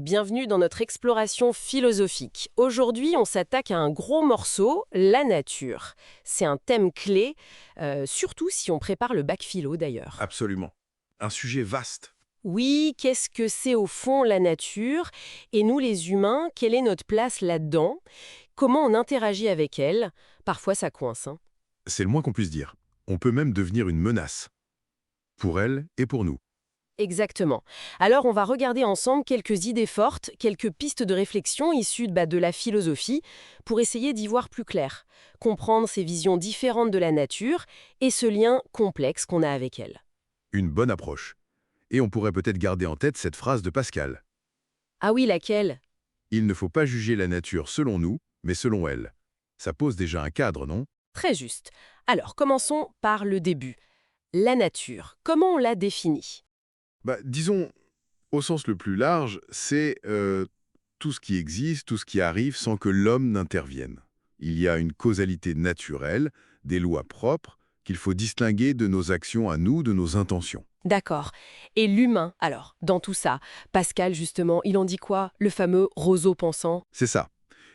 Bienvenue dans notre exploration philosophique. Aujourd'hui, on s'attaque à un gros morceau, la nature. C'est un thème clé, surtout si on prépare le bac philo d'ailleurs. Absolument. Un sujet vaste. Oui, qu'est-ce que c'est au fond la nature? Et nous les humains, quelle est notre place là-dedans? Comment on interagit avec elle? Parfois ça coince, hein. C'est le moins qu'on puisse dire. On peut même devenir une menace. Pour elle et pour nous. Exactement. Alors on va regarder ensemble quelques idées fortes, quelques pistes de réflexion issues de la philosophie pour essayer d'y voir plus clair, comprendre ces visions différentes de la nature et ce lien complexe qu'on a avec elle. Une bonne approche. Et on pourrait peut-être garder en tête cette phrase de Pascal. Ah oui, laquelle? Il ne faut pas juger la nature selon nous, mais selon elle. Ça pose déjà un cadre, non? Très juste. Alors commençons par le début. La nature, comment on la définit? Disons, au sens le plus large, c'est tout ce qui existe, tout ce qui arrive sans que l'homme n'intervienne. Il y a une causalité naturelle, des lois propres, qu'il faut distinguer de nos actions à nous, de nos intentions. D'accord. Et l'humain, alors, dans tout ça, Pascal justement, il en dit quoi? Le fameux roseau pensant? C'est ça.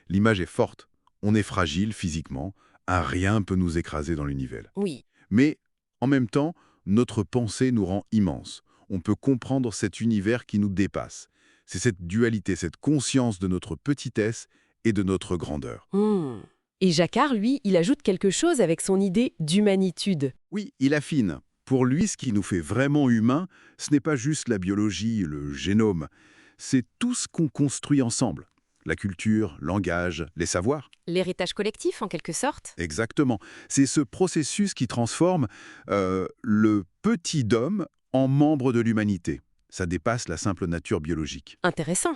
L'image est forte. On est fragile physiquement. Un rien peut nous écraser dans l'univers. Oui. Mais, en même temps, notre pensée nous rend immense. On peut comprendre cet univers qui nous dépasse. C'est cette dualité, cette conscience de notre petitesse et de notre grandeur. Hmm. Et Jacquard, lui, il ajoute quelque chose avec son idée d'humanitude. Oui, il affine. Pour lui, ce qui nous fait vraiment humains, ce n'est pas juste la biologie, le génome. C'est tout ce qu'on construit ensemble. La culture, le langage, les savoirs. L'héritage collectif, en quelque sorte? Exactement. C'est ce processus qui transforme le petit d'homme en membre de l'humanité. Ça dépasse la simple nature biologique. Intéressant.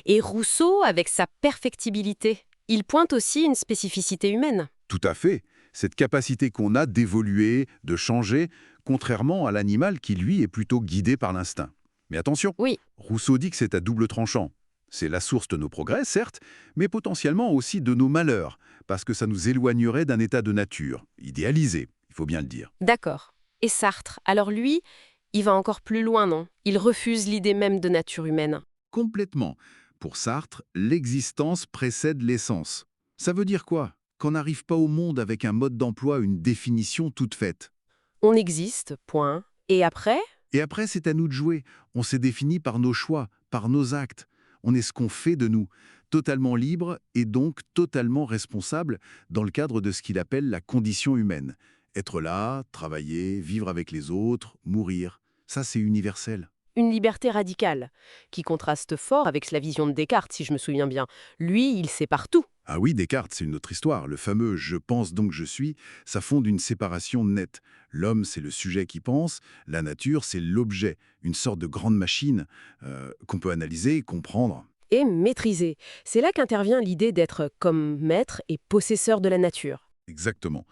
Et Rousseau, avec sa perfectibilité, il pointe aussi une spécificité humaine. Tout à fait. Cette capacité qu'on a d'évoluer, de changer, contrairement à l'animal qui, lui, est plutôt guidé par l'instinct. Mais attention, Oui, Rousseau dit que c'est à double tranchant. C'est la source de nos progrès, certes, mais potentiellement aussi de nos malheurs, parce que ça nous éloignerait d'un état de nature, idéalisé, il faut bien le dire. d'accord. Et Sartre, alors lui, il va encore plus loin, non? Il refuse l'idée même de nature humaine. Complètement. Pour Sartre, l'existence précède l'essence. Ça veut dire quoi? Qu'on n'arrive pas au monde avec un mode d'emploi, une définition toute faite. On existe, point. Et après? Et après, c'est à nous de jouer. On s'est défini par nos choix, par nos actes. On est ce qu'on fait de nous, totalement libre et donc totalement responsable dans le cadre de ce qu'il appelle la condition humaine. Être là, travailler, vivre avec les autres, mourir, ça c'est universel. Une liberté radicale, qui contraste fort avec la vision de Descartes, si je me souviens bien. Lui, il sépare tout. Ah oui, Descartes, c'est une autre histoire. Le fameux «je pense donc je suis», ça fonde une séparation nette. L'homme, c'est le sujet qui pense, la nature, c'est l'objet, une sorte de grande machine qu'on peut analyser, comprendre. Et maîtriser. C'est là qu'intervient l'idée d'être comme maître et possesseur de la nature. Exactement.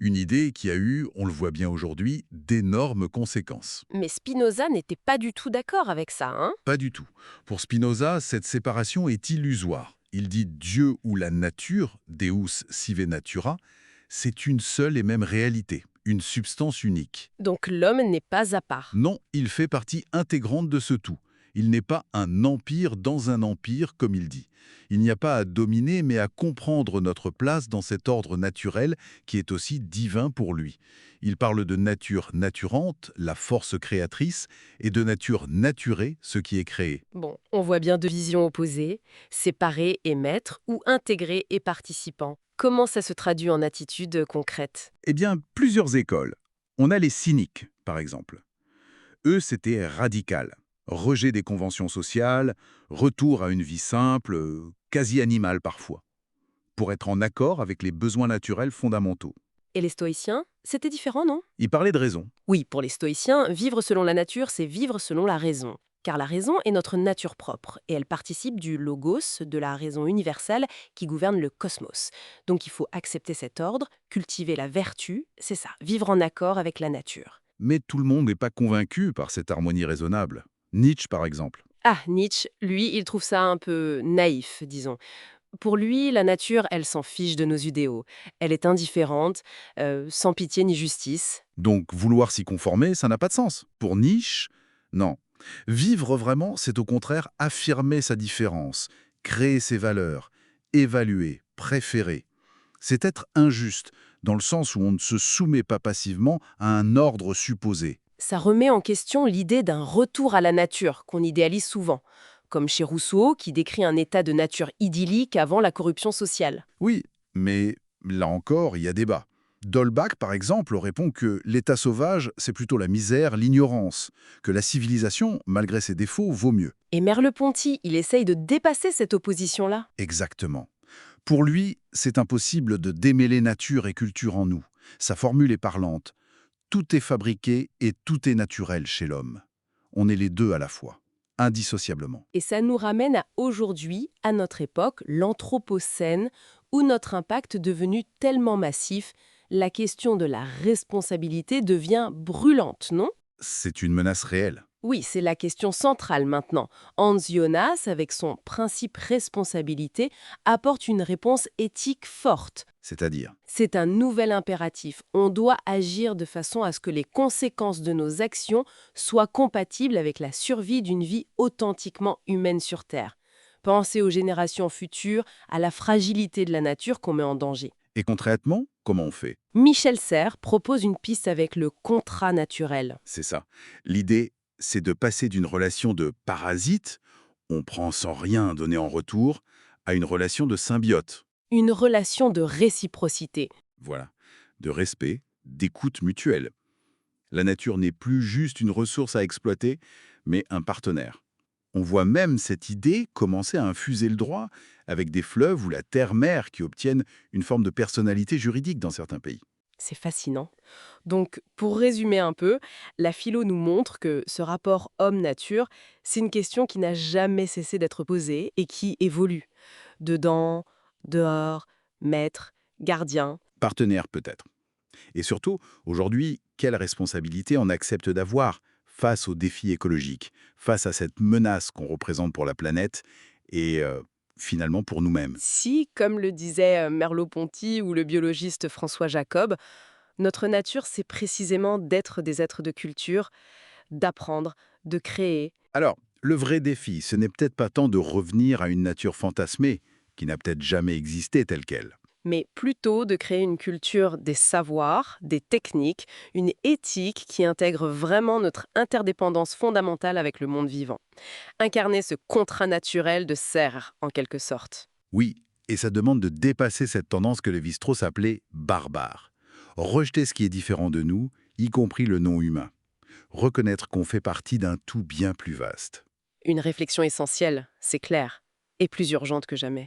Une idée qui a eu, on le voit bien aujourd'hui, d'énormes conséquences. Mais Spinoza n'était pas du tout d'accord avec ça, hein? Pas du tout. Pour Spinoza, cette séparation est illusoire. Il dit Dieu ou la nature, Deus sive natura, c'est une seule et même réalité, une substance unique. Donc l'homme n'est pas à part. Non, il fait partie intégrante de ce tout. Il n'est pas un empire dans un empire, comme il dit. Il n'y a pas à dominer, mais à comprendre notre place dans cet ordre naturel qui est aussi divin pour lui. Il parle de nature naturante, la force créatrice, et de nature naturée, ce qui est créé. Bon, on voit bien deux visions opposées, séparées et maître ou intégrées et participants. Comment ça se traduit en attitude concrète? Eh bien, plusieurs écoles. On a les cyniques, par exemple. Eux, c'était radical. Rejet des conventions sociales, retour à une vie simple, quasi animale parfois, pour être en accord avec les besoins naturels fondamentaux. Et les stoïciens? C'était différent, non? Il parlait de raison. Oui, pour les stoïciens, vivre selon la nature, c'est vivre selon la raison. Car la raison est notre nature propre, et elle participe du logos, de la raison universelle qui gouverne le cosmos. Donc il faut accepter cet ordre, cultiver la vertu, c'est ça, vivre en accord avec la nature. Mais tout le monde n'est pas convaincu par cette harmonie raisonnable. Nietzsche, par exemple. Ah, Nietzsche, lui, il trouve ça un peu naïf, disons. Pour lui, la nature, elle s'en fiche de nos idéaux. Elle est indifférente, sans pitié ni justice. Donc, vouloir s'y conformer, ça n'a pas de sens. Pour Nietzsche, non. Vivre vraiment, c'est au contraire affirmer sa différence, créer ses valeurs, évaluer, préférer. C'est être injuste, dans le sens où on ne se soumet pas passivement à un ordre supposé. Ça remet en question l'idée d'un retour à la nature qu'on idéalise souvent, comme chez Rousseau qui décrit un état de nature idyllique avant la corruption sociale. Oui, mais là encore, il y a débat. Dolbach, par exemple, répond que l'état sauvage, c'est plutôt la misère, l'ignorance, que la civilisation, malgré ses défauts, vaut mieux. Et Merleau-Ponty, il essaye de dépasser cette opposition-là. Exactement. Pour lui, c'est impossible de démêler nature et culture en nous. Sa formule est parlante. Tout est fabriqué et tout est naturel chez l'homme. On est les deux à la fois, indissociablement. Et ça nous ramène à aujourd'hui, à notre époque, l'Anthropocène, où notre impact devenu tellement massif, la question de la responsabilité devient brûlante, non? C'est une menace réelle. Oui, c'est la question centrale maintenant. Hans Jonas, avec son principe responsabilité, apporte une réponse éthique forte. C'est-à-dire, C'est un nouvel impératif. On doit agir de façon à ce que les conséquences de nos actions soient compatibles avec la survie d'une vie authentiquement humaine sur Terre. Pensez aux générations futures, à la fragilité de la nature qu'on met en danger. et concrètement, comment on fait? Michel Serres propose une piste avec le contrat naturel. C'est ça. L'idée, c'est de passer d'une relation de parasite, on prend sans rien donner en retour, à une relation de symbiote. Une relation de réciprocité. Voilà. De respect, d'écoute mutuelle. La nature n'est plus juste une ressource à exploiter, mais un partenaire. On voit même cette idée commencer à infuser le droit avec des fleuves ou la terre-mer qui obtiennent une forme de personnalité juridique dans certains pays. C'est fascinant. Donc, pour résumer un peu, la philo nous montre que ce rapport homme-nature, c'est une question qui n'a jamais cessé d'être posée et qui évolue. Dedans, dehors, maître, gardien. Partenaire peut-être. Et surtout, aujourd'hui, quelle responsabilité on accepte d'avoir face aux défis écologiques, face à cette menace qu'on représente pour la planète et finalement pour nous-mêmes. Si, comme le disait Merleau-Ponty ou le biologiste François Jacob, notre nature, c'est précisément d'être des êtres de culture, d'apprendre, de créer. Alors, le vrai défi, ce n'est peut-être pas tant de revenir à une nature fantasmée, qui n'a peut-être jamais existé telle qu'elle. Mais plutôt de créer une culture des savoirs, des techniques, une éthique qui intègre vraiment notre interdépendance fondamentale avec le monde vivant. Incarner ce contrat naturel de serre, en quelque sorte. Oui, et ça demande de dépasser cette tendance que Lévi-Strauss appelait barbare. Rejeter ce qui est différent de nous, y compris le non-humain. Reconnaître qu'on fait partie d'un tout bien plus vaste. Une réflexion essentielle, c'est clair, et plus urgente que jamais.